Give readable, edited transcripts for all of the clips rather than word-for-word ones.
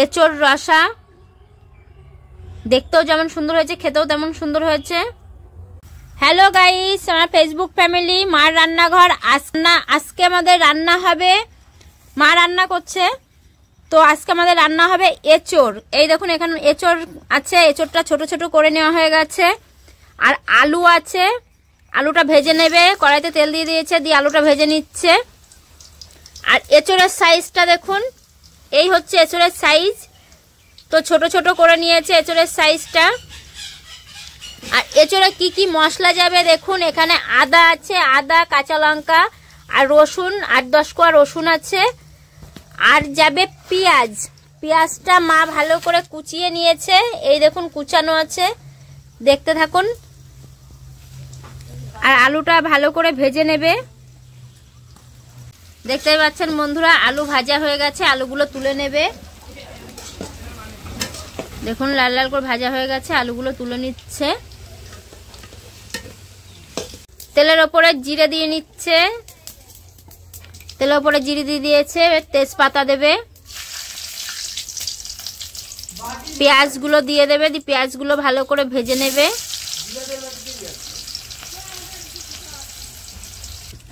এঁচোড় রসা, দেখতেও যেমন সুন্দর হয়েছে খেতেও তেমন সুন্দর হয়েছে। হ্যালো গাইস, আমার ফেসবুক ফ্যামিলি মার রান্নাঘর। আজকে আমাদের রান্না হবে, মা রান্না করছে, তো আজকে আমাদের রান্না হবে এঁচোড়। এই দেখুন এখানে এঁচোড় আছে, এঁচোড়টা ছোট ছোট করে নেওয়া হয়ে গেছে। আর আলু আছে, আলুটা ভেজে নেবে, কড়াইতে তেল দিয়ে দিয়েছে, দিয়ে আলুটা ভেজে নিচ্ছে। আর এঁচোড়ের সাইজটা দেখুন, এই হচ্ছে এঁচোড়ের সাইজ, তো ছোট ছোট করে নিয়েছে এঁচোড়ের সাইজটা। আর এঁচোড়ে কি কি মশলা যাবে দেখুন, এখানে আদা আছে, আদা, কাঁচা লঙ্কা আর রসুন, 8-10 কোয়া রসুন আছে। আর যাবে পেঁয়াজ, পেঁয়াজটা মা ভালো করে কুচিয়ে নিয়েছে, এই দেখুন কুচানো আছে, দেখতে থাকুন। আর আলুটা ভালো করে ভেজে নেবে, দেখতে পাচ্ছেন বন্ধুরা আলু ভাজা হয়ে গেছে, আলুগুলো তুলে নেবে। দেখুন লাল লাল করে ভাজা হয়ে গেছে, আলুগুলো তুলে নিচ্ছে। তেলের ওপরে জিরে দিয়ে নিচ্ছে, তেলের ওপরে জিরে দিয়ে দিয়েছে, তেজপাতা দেবে, পেঁয়াজগুলো দিয়ে দেবে, দিয়ে পেঁয়াজগুলো ভালো করে ভেজে নেবে।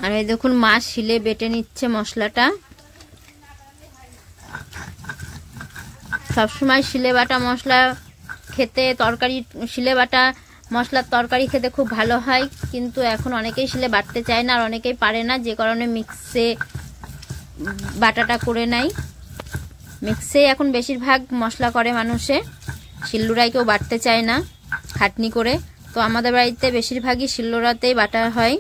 আর এই দেখুন মা শিলে বেটে নিচ্ছে মশলাটা। সবসময় শিলে বাটা মশলা খেতে, তরকারি শিলে বাটা মশলার তরকারি খেতে খুব ভালো হয়, কিন্তু এখন অনেকেই শিলে বাটতে চায় না আর অনেকেই পারে না, যে কারণে মিক্সে বাটাটা করে নেয়। মিক্সে এখন বেশিরভাগ মশলা করে মানুষে, শিলনোড়ায় কেউ বাটতে চায় না খাটনি করে, তো আমাদের বাড়িতে বেশিরভাগই শিলনোড়াতেই বাটা হয়।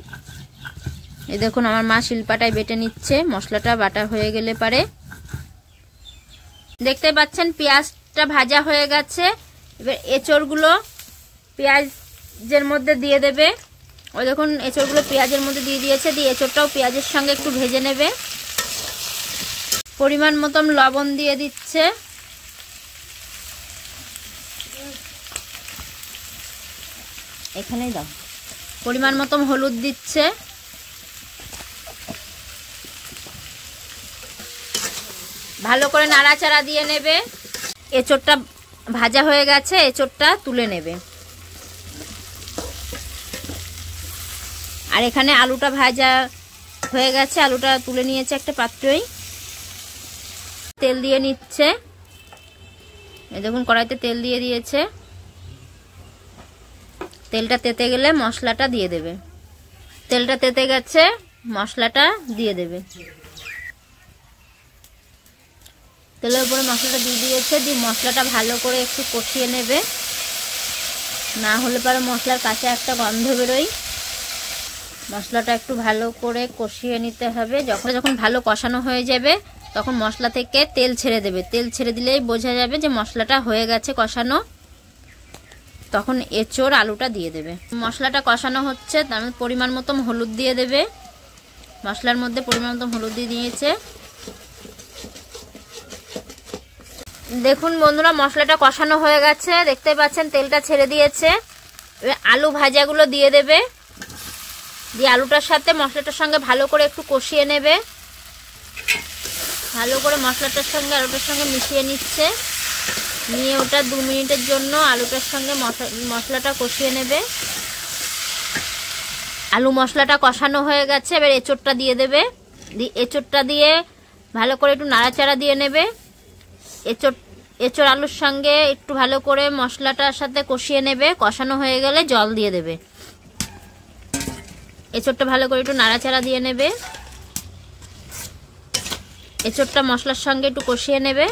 এই দেখুন আমার মা শিলপাটায় বেটে নিচ্ছে, মশলাটা বাটা হয়ে গেলে পারে। দেখতে পাচ্ছেন পেঁয়াজটা ভাজা হয়ে গেছে, এবার এঁচোড়গুলো পেঁয়াজের মধ্যে দিয়ে দেবে। ওই দেখুন এঁচোড়গুলো পেঁয়াজের মধ্যে দিয়ে দিয়েছে, দিয়ে এঁচোড়টাও পেঁয়াজের সঙ্গে একটু ভেজে নেবে। পরিমাণ মতন লবণ দিয়ে দিচ্ছে, এখানেই দাও। পরিমাণ মতন হলুদ দিচ্ছে, ভালো করে নাড়াচাড়া দিয়ে নেবে। এঁচোড়টা ভাজা হয়ে গেছে, এঁচোড়টা তুলে নেবে। আর এখানে আলুটা ভাজা হয়ে গেছে, আলুটা তুলে নিয়েছে একটা পাত্রই, তেল দিয়ে নিচ্ছে। এই দেখুন কড়াইতে তেল দিয়ে দিয়েছে, তেলটা তেতে গেলে মশলাটা দিয়ে দেবে। তেলটা তেতে গেছে, মশলাটা দিয়ে দেবে। তেলের উপরে মশলাটা দিয়ে দিয়েছে, দিয়ে মশলাটা ভালো করে একটু কষিয়ে নেবে, না হলে পরে মশলার কাঁচা একটা গন্ধ বেরোয়। মশলাটা একটু ভালো করে কষিয়ে নিতে হবে। যখন ভালো কষানো হয়ে যাবে তখন মশলা থেকে তেল ছেড়ে দেবে, তেল ছেড়ে দিলেই বোঝা যাবে যে মশলাটা হয়ে গেছে কষানো, তখন এঁচোড় আলুটা দিয়ে দেবে। মশলাটা কষানো হচ্ছে, তার মধ্যে পরিমাণ মতো হলুদ দিয়ে দেবে, মশলার মধ্যে পরিমাণ মতো হলুদ দিয়ে দিয়েছে। দেখুন বন্ধুরা মশলাটা কষানো হয়ে গেছে, দেখতে পাচ্ছেন তেলটা ছেড়ে দিয়েছে। এবার আলু ভাজাগুলো দিয়ে দেবে, দিয়ে আলুটার সাথে মশলাটার সঙ্গে ভালো করে একটু কষিয়ে নেবে। ভালো করে মশলাটার সঙ্গে আলুটার সঙ্গে মিশিয়ে নিচ্ছে, নিয়ে ওটা 2 মিনিটের জন্য আলুটার সঙ্গে মশলাটা কষিয়ে নেবে। আলু মশলাটা কষানো হয়ে গেছে, এবার এঁচোড়টা দিয়ে দেবে, এঁচোড়টা দিয়ে ভালো করে একটু নাড়াচাড়া দিয়ে নেবে। এঁচোড় আলুর সঙ্গে একটু ভালো করে মশলাটার সাথে কষিয়ে নেবে, কষানো হয়ে গেলে জল দিয়ে দেবে। এঁচোড়টা ভালো করে একটু নাড়াচাড়া দিয়ে নেবে, এঁচোড়টা মশলার সঙ্গে একটু কষিয়ে নেবে।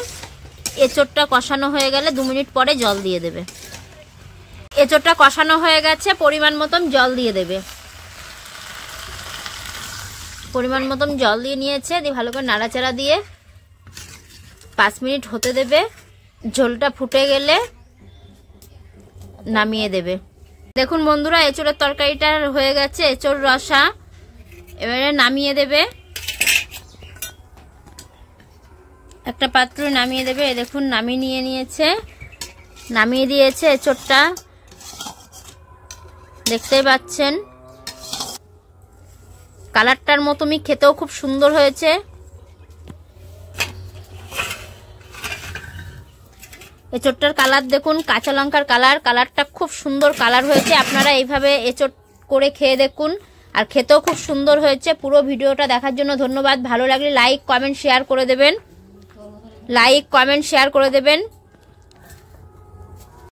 এঁচোড়টা কষানো হয়ে গেলে 2 মিনিট পরে জল দিয়ে দেবে। এঁচোড়টা কষানো হয়ে গেছে, পরিমাণ মতন জল দিয়ে দেবে। পরিমাণ মতন জল দিয়ে নিয়েছে, দিয়ে ভালো করে নাড়াচাড়া দিয়ে 5 মিনিট হতে দেবে। ঝোলটা ফুটে গেলে নামিয়ে দেবে। দেখুন বন্ধুরা এঁচোড়ের তরকারিটা হয়ে গেছে, এঁচোড় রসা। এবারে নামিয়ে দেবে, একটা পাত্রে নামিয়ে দেবে। দেখুন নামিয়ে নিয়ে নিয়েছে, নামিয়ে দিয়েছে এঁচোড়টা, দেখতেই পাচ্ছেন কালারটার মতনই খেতেও খুব সুন্দর হয়েছে। এঁচোড়টার কালার দেখুন, কাঁচা লঙ্কার কালার, কালারটা খুব সুন্দর কালার হয়েছে। আপনারা এইভাবে এঁচোড় করে খেয়ে দেখুন, আর খেতেও খুব সুন্দর হয়েছে। পুরো ভিডিওটা দেখার জন্য ধন্যবাদ। ভালো লাগলে লাইক কমেন্ট শেয়ার করে দেবেন, লাইক কমেন্ট শেয়ার করে দেবেন।